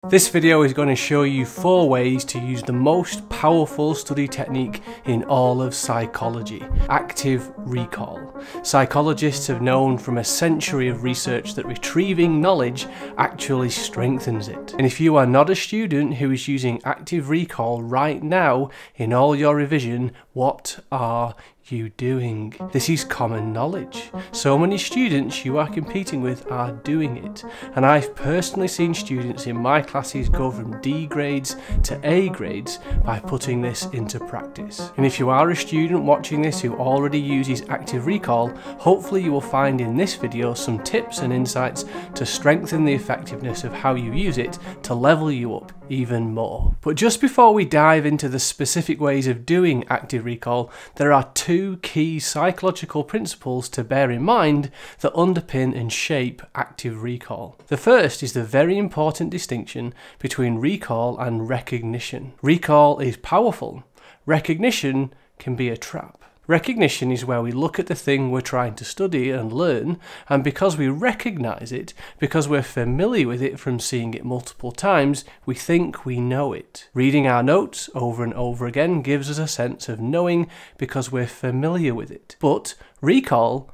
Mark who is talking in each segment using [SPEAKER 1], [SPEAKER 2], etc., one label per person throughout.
[SPEAKER 1] This video is going to show you 4 ways to use the most powerful study technique in all of psychology: active recall. Psychologists have known from a century of research that retrieving knowledge actually strengthens it. And if you are not a student who is using active recall right now in all your revision, what are you doing? This is common knowledge. So many students you are competing with are doing it, and I've personally seen students in my classes go from D grades to A grades by putting this into practice. And if you are a student watching this who already uses active recall, hopefully you will find in this video some tips and insights to strengthen the effectiveness of how you use it to level you up even more. But just before we dive into the specific ways of doing active recall, there are 2 key psychological principles to bear in mind that underpin and shape active recall. The first is the very important distinction between recall and recognition. Recall is powerful. Recognition can be a trap. Recognition is where we look at the thing we're trying to study and learn, and because we recognize it, because we're familiar with it from seeing it multiple times, we think we know it. Reading our notes over and over again gives us a sense of knowing because we're familiar with it. But recall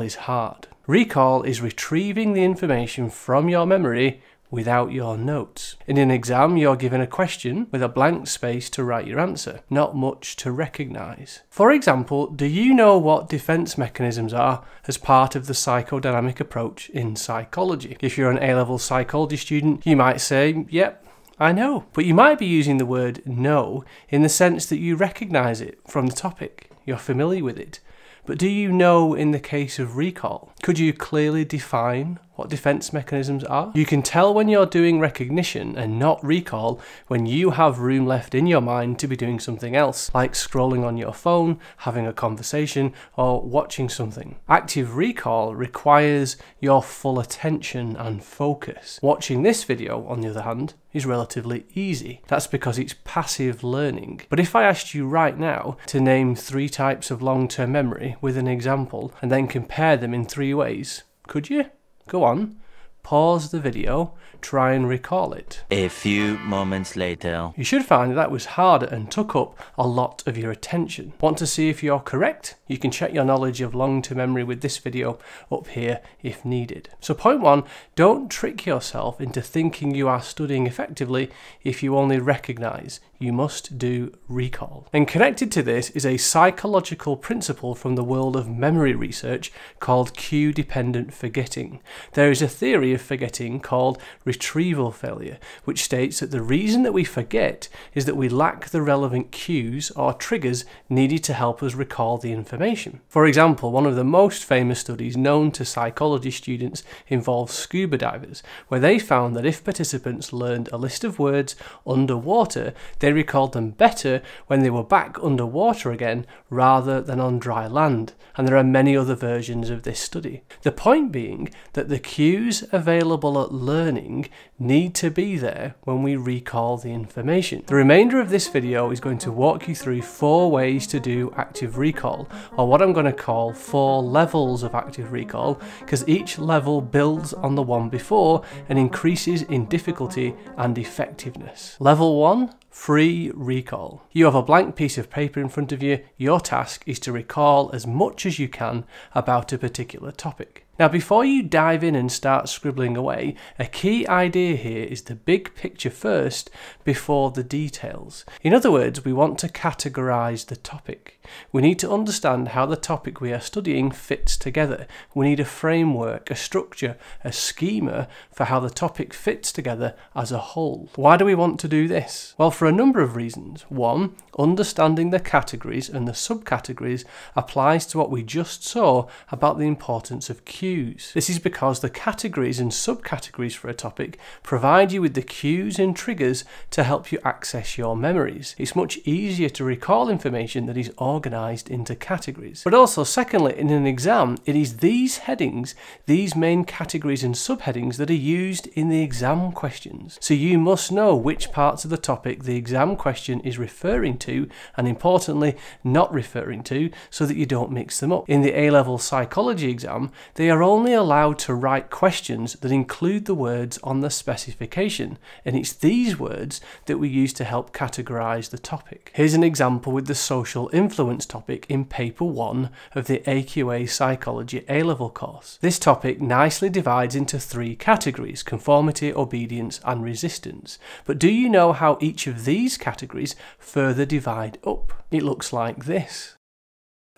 [SPEAKER 1] is hard. Recall is retrieving the information from your memory without your notes. In an exam, you're given a question with a blank space to write your answer, not much to recognize. For example, do you know what defense mechanisms are as part of the psychodynamic approach in psychology? If you're an A-level psychology student, you might say, yep, I know. But you might be using the word know in the sense that you recognize it from the topic. You're familiar with it. But do you know in the case of recall? Could you clearly define what defense mechanisms are? You can tell when you're doing recognition and not recall when you have room left in your mind to be doing something else, like scrolling on your phone, having a conversation, or watching something. Active recall requires your full attention and focus. Watching this video, on the other hand, is relatively easy. That's because it's passive learning. But if I asked you right now to name 3 types of long-term memory with an example and then compare them in 3 ways, could you? Go on, pause the video, try and recall it.
[SPEAKER 2] A few moments later.
[SPEAKER 1] You should find that was harder and took up a lot of your attention. Want to see if you're correct? You can check your knowledge of long-term memory with this video up here if needed. So point 1, don't trick yourself into thinking you are studying effectively if you only recognize. You must do recall. And connected to this is a psychological principle from the world of memory research called cue-dependent forgetting. There is a theory of forgetting called retrieval failure, which states that the reason that we forget is that we lack the relevant cues or triggers needed to help us recall the information. For example, one of the most famous studies known to psychology students involves scuba divers, where they found that if participants learned a list of words underwater, they recalled them better when they were back underwater again rather than on dry land. And there are many other versions of this study. The point being that the cues available at learning need to be there when we recall the information. The remainder of this video is going to walk you through 4 ways to do active recall, or what I'm going to call 4 levels of active recall, because each level builds on the one before and increases in difficulty and effectiveness. Level 1, free recall. You have a blank piece of paper in front of you. Your task is to recall as much as you can about a particular topic. Now, before you dive in and start scribbling away, a key idea here is the big picture first before the details. In other words, we want to categorize the topic. We need to understand how the topic we are studying fits together. We need a framework, a structure, a schema for how the topic fits together as a whole. Why do we want to do this? Well, for a number of reasons. 1, understanding the categories and the subcategories applies to what we just saw about the importance of cues. This is because the categories and subcategories for a topic provide you with the cues and triggers to help you access your memories. It's much easier to recall information that is organised into categories. But also, secondly, in an exam, it is these headings, these main categories and subheadings that are used in the exam questions. So you must know which parts of the topic the exam question is referring to, and importantly, not referring to, so that you don't mix them up. In the A-level psychology exam, they are are only allowed to write questions that include the words on the specification, and it's these words that we use to help categorise the topic. Here's an example with the social influence topic in paper 1 of the AQA Psychology A-level course. This topic nicely divides into 3 categories: conformity, obedience and resistance. But do you know how each of these categories further divide up? It looks like this.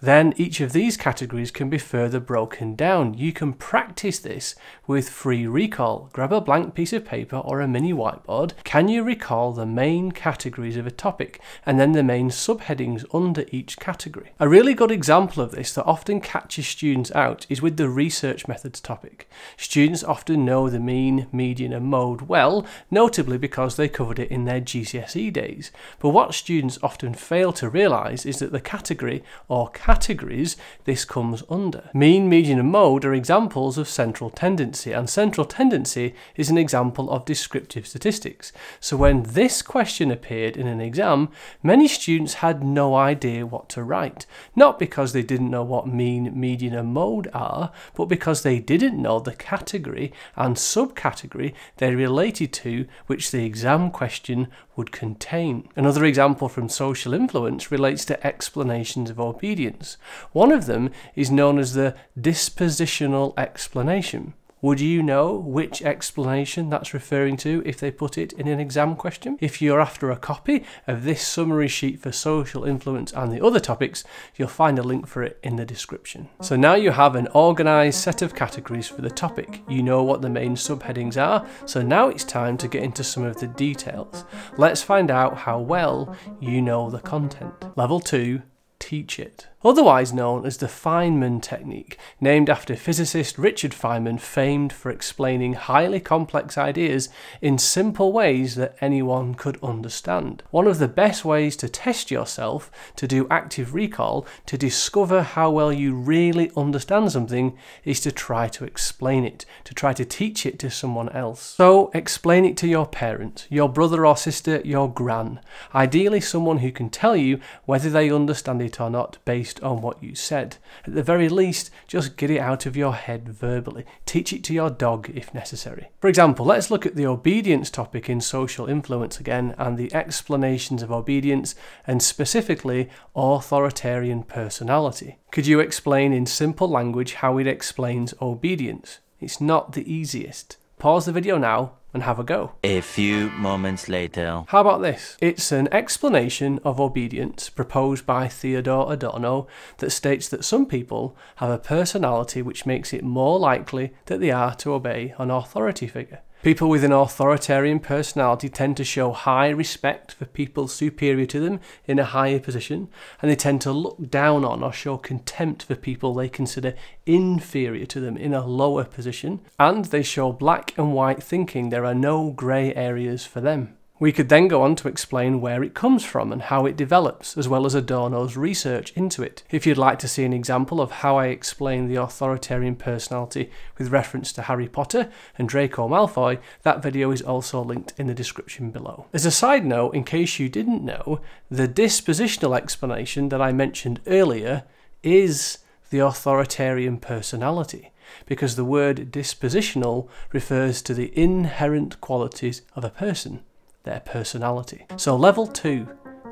[SPEAKER 1] Then each of these categories can be further broken down. You can practice this with free recall. Grab a blank piece of paper or a mini whiteboard. Can you recall the main categories of a topic and then the main subheadings under each category? A really good example of this that often catches students out is with the research methods topic. Students often know the mean, median and mode well, notably because they covered it in their GCSE days. But what students often fail to realise is that the category or categories this comes under. Mean, median and mode are examples of central tendency, and central tendency is an example of descriptive statistics. So when this question appeared in an exam, many students had no idea what to write. Not because they didn't know what mean, median and mode are, but because they didn't know the category and subcategory they related to which the exam question would contain. Another example from social influence relates to explanations of obedience. One of them is known as the dispositional explanation. Would you know which explanation that's referring to if they put it in an exam question? If you're after a copy of this summary sheet for social influence and the other topics, you'll find a link for it in the description. So now you have an organised set of categories for the topic. You know what the main subheadings are, so now it's time to get into some of the details. Let's find out how well you know the content. Level 2, teach it. Otherwise known as the Feynman technique, named after physicist Richard Feynman, famed for explaining highly complex ideas in simple ways that anyone could understand. One of the best ways to test yourself, to do active recall, to discover how well you really understand something, is to try to explain it, to try to teach it to someone else. So explain it to your parent, your brother or sister, your gran. Ideally someone who can tell you whether they understand it or not based on what you said. At the very least, just get it out of your head verbally. Teach it to your dog if necessary. For example, let's look at the obedience topic in social influence again and the explanations of obedience and specifically authoritarian personality. Could you explain in simple language how it explains obedience? It's not the easiest. Pause the video now and have a go.
[SPEAKER 2] A few moments later.
[SPEAKER 1] How about this? It's an explanation of obedience proposed by Theodore Adorno that states that some people have a personality which makes it more likely that they are to obey an authority figure. People with an authoritarian personality tend to show high respect for people superior to them in a higher position, and they tend to look down on or show contempt for people they consider inferior to them in a lower position, and they show black and white thinking. There are no grey areas for them. We could then go on to explain where it comes from and how it develops, as well as Adorno's research into it. If you'd like to see an example of how I explain the authoritarian personality with reference to Harry Potter and Draco Malfoy, that video is also linked in the description below. As a side note, in case you didn't know, the dispositional explanation that I mentioned earlier is the authoritarian personality, because the word dispositional refers to the inherent qualities of a person, their personality. So level 2,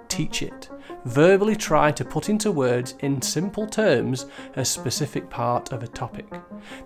[SPEAKER 1] teach it. Verbally try to put into words in simple terms a specific part of a topic.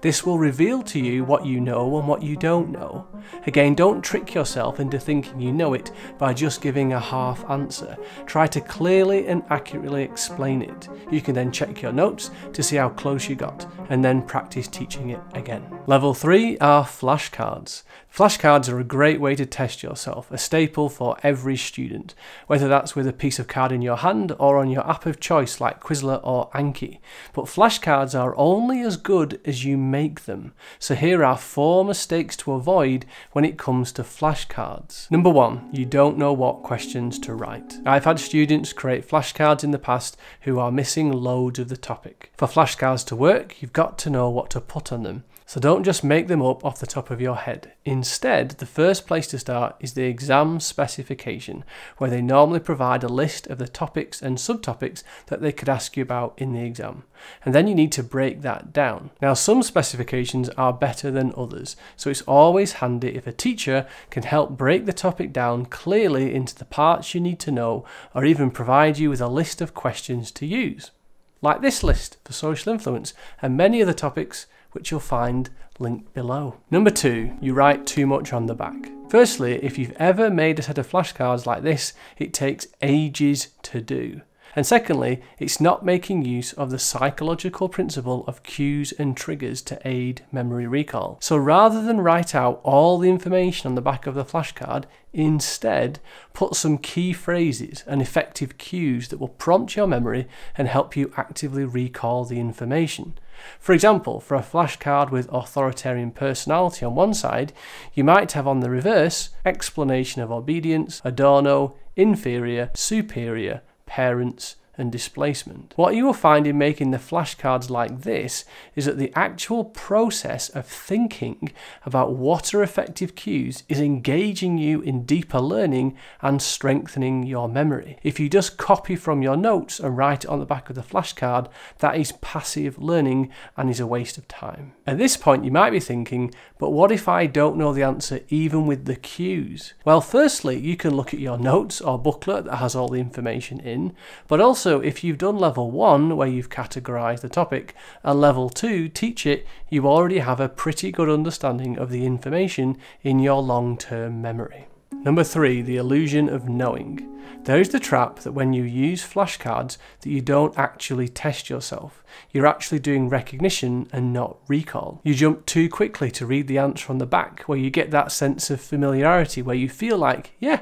[SPEAKER 1] This will reveal to you what you know and what you don't know. Again, don't trick yourself into thinking you know it by just giving a half answer. Try to clearly and accurately explain it. You can then check your notes to see how close you got and then practice teaching it again. Level 3 are flashcards. Flashcards are a great way to test yourself, a staple for every student, whether that's with a piece of card in your hand or on your app of choice like Quizlet or Anki. But flashcards are only as good as you make them. So here are 4 mistakes to avoid when it comes to flashcards. Number 1, you don't know what questions to write. I've had students create flashcards in the past who are missing loads of the topic. For flashcards to work, you've got to know what to put on them. So don't just make them up off the top of your head. Instead, the first place to start is the exam specification, where they normally provide a list of the topics and subtopics that they could ask you about in the exam. And then you need to break that down. Now, some specifications are better than others, so it's always handy if a teacher can help break the topic down clearly into the parts you need to know, or even provide you with a list of questions to use. Like this list for social influence and many other topics which you'll find linked below. Number 2, you write too much on the back. Firstly, if you've ever made a set of flashcards like this, it takes ages to do. And secondly, it's not making use of the psychological principle of cues and triggers to aid memory recall. So rather than write out all the information on the back of the flashcard, instead put some key phrases and effective cues that will prompt your memory and help you actively recall the information. For example, for a flashcard with authoritarian personality on one side, you might have on the reverse explanation of obedience, adorno, inferior, superior, parents, and displacement. What you will find in making the flashcards like this is that the actual process of thinking about what are effective cues is engaging you in deeper learning and strengthening your memory. If you just copy from your notes and write it on the back of the flashcard, that is passive learning and is a waste of time. At this point you might be thinking, but what if I don't know the answer even with the cues? Well, firstly, you can look at your notes or booklet that has all the information in, but also if you've done level 1 where you've categorized the topic and level 2 teach it, you already have a pretty good understanding of the information in your long-term memory. Number 3, the illusion of knowing. There is the trap that when you use flashcards that you don't actually test yourself. You're actually doing recognition and not recall. You jump too quickly to read the answer on the back, where you get that sense of familiarity where you feel like, yeah,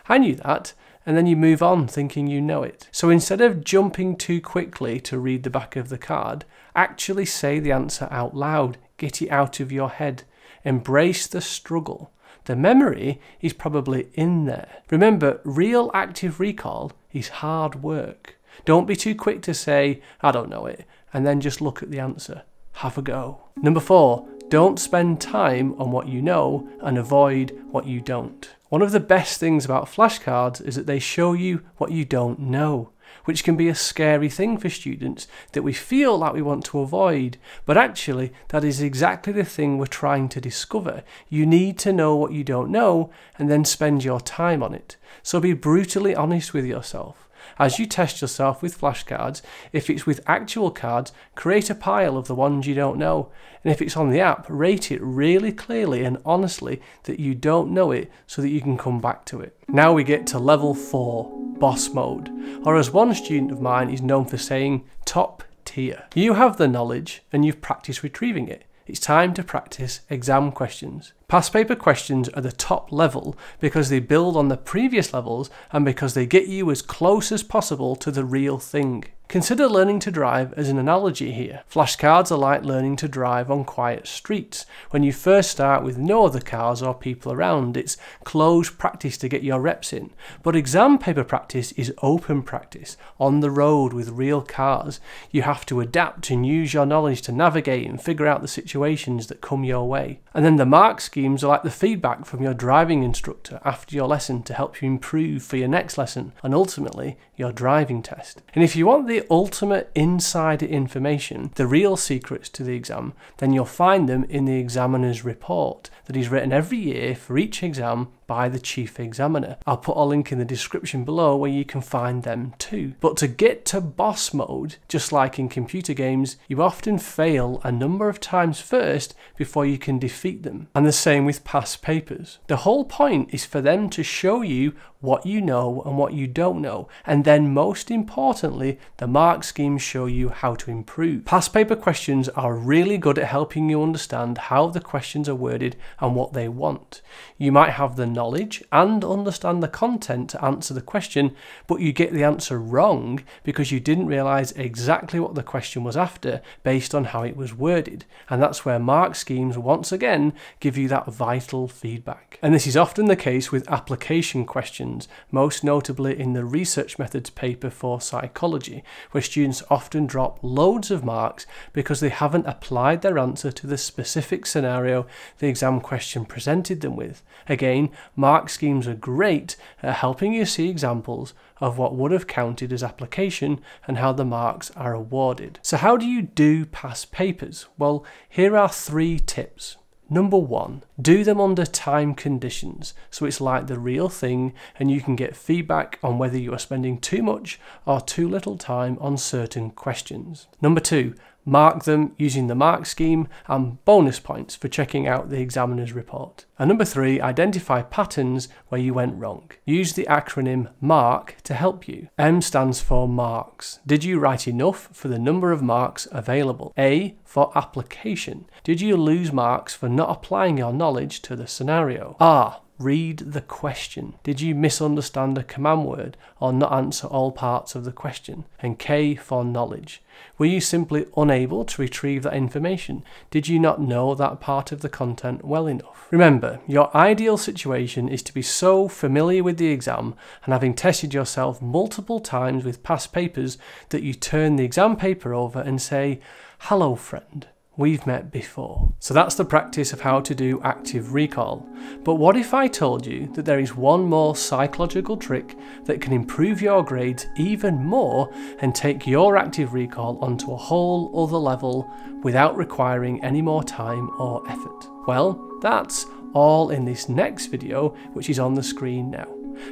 [SPEAKER 1] I knew that, and then you move on thinking you know it. So instead of jumping too quickly to read the back of the card, actually say the answer out loud, get it out of your head, embrace the struggle. The memory is probably in there. Remember, real active recall is hard work. Don't be too quick to say, I don't know it, and then just look at the answer. Have a go. Number 4, don't spend time on what you know and avoid what you don't. One of the best things about flashcards is that they show you what you don't know, which can be a scary thing for students that we feel like we want to avoid, but actually that is exactly the thing we're trying to discover. You need to know what you don't know and then spend your time on it. So be brutally honest with yourself. As you test yourself with flashcards, if it's with actual cards, create a pile of the ones you don't know. And if it's on the app, rate it really clearly and honestly that you don't know it so that you can come back to it. Now we get to level 4, boss mode, or as one student of mine is known for saying, top tier. You have the knowledge and you've practiced retrieving it. It's time to practice exam questions. Past paper questions are the top level because they build on the previous levels and because they get you as close as possible to the real thing. Consider learning to drive as an analogy here. Flashcards are like learning to drive on quiet streets. When you first start with no other cars or people around, it's closed practice to get your reps in. But exam paper practice is open practice, on the road with real cars. You have to adapt and use your knowledge to navigate and figure out the situations that come your way. And then the mark schemes are like the feedback from your driving instructor after your lesson to help you improve for your next lesson and ultimately your driving test. And if you want the ultimate insider information, the real secrets to the exam, then you'll find them in the examiner's report that is written every year for each exam by the chief examiner. I'll put a link in the description below where you can find them too. But to get to boss mode, just like in computer games, you often fail a number of times first before you can defeat them. And the same with past papers. The whole point is for them to show you what you know and what you don't know, and then most importantly, the mark schemes show you how to improve. Past paper questions are really good at helping you understand how the questions are worded and what they want. You might have the knowledge and understand the content to answer the question, but you get the answer wrong because you didn't realise exactly what the question was after based on how it was worded. And that's where mark schemes once again give you that vital feedback. And this is often the case with application questions, most notably in the research methods paper for psychology, where students often drop loads of marks because they haven't applied their answer to the specific scenario the exam question presented them with. Again, mark schemes are great at helping you see examples of what would have counted as application and how the marks are awarded. So how do you do past papers? Well, here are 3 tips. Number 1, do them under time conditions, so it's like the real thing and you can get feedback on whether you are spending too much or too little time on certain questions. Number 2, mark them using the mark scheme and bonus points for checking out the examiner's report. And number 3, identify patterns where you went wrong. Use the acronym MARK to help you. M stands for marks. Did you write enough for the number of marks available? A for application. Did you lose marks for not applying your knowledge to the scenario? R, read the question. Did you misunderstand a command word or not answer all parts of the question? And K for knowledge. Were you simply unable to retrieve that information? Did you not know that part of the content well enough? Remember, your ideal situation is to be so familiar with the exam and having tested yourself multiple times with past papers that you turn the exam paper over and say, "Hello friend, we've met before." So that's the practice of how to do active recall. But what if I told you that there is one more psychological trick that can improve your grades even more and take your active recall onto a whole other level without requiring any more time or effort? Well, that's all in this next video, which is on the screen now.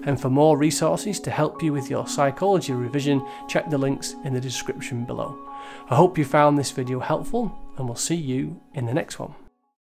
[SPEAKER 1] And for more resources to help you with your psychology revision, check the links in the description below. I hope you found this video helpful, and we'll see you in the next one.